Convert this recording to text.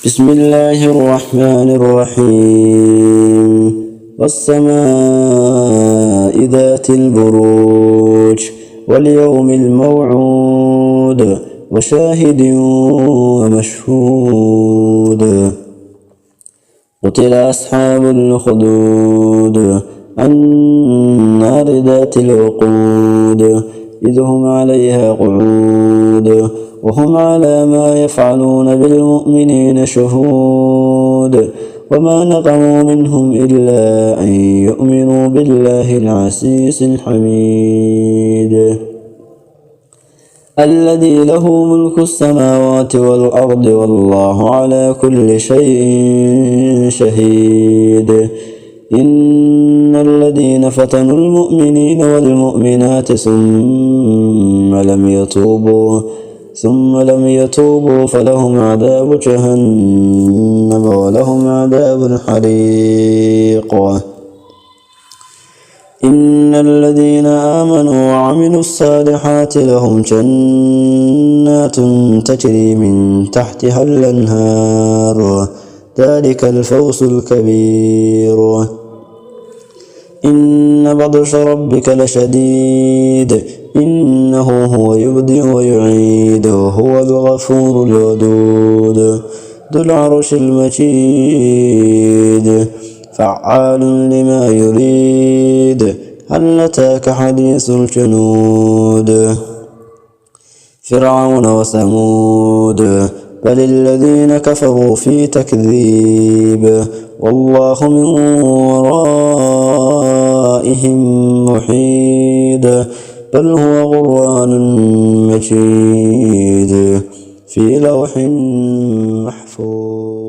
بسم الله الرحمن الرحيم والسماء ذات البروج واليوم الموعود وشاهد ومشهود قتل أصحاب الأخدود النار ذات الوقود إذ هم عليها قعود وهم على ما يفعلون بالمؤمنين شهود وما نقموا منهم إلا أن يؤمنوا بالله العزيز الحميد الذي له ملك السماوات والأرض والله على كل شيء شهيد إن الذين فتنوا المؤمنين والمؤمنات ثم لم يتوبوا فلهم عذاب جهنم ولهم عذاب الحريق إن الذين آمنوا وعملوا الصالحات لهم جنات تجري من تحتها الأنهار ذلك الفوز الكبير إن بطش ربك لشديد إنه هو يبدئ ويعيد وهو الغفور الودود ذو العرش المجيد فعال لما يريد هل أتاك حديث الجنود فرعون وثمود بل الذين كفروا في تكذيب والله من ورائهم محيط بل هو قرآن مجيد في لوح محفوظ.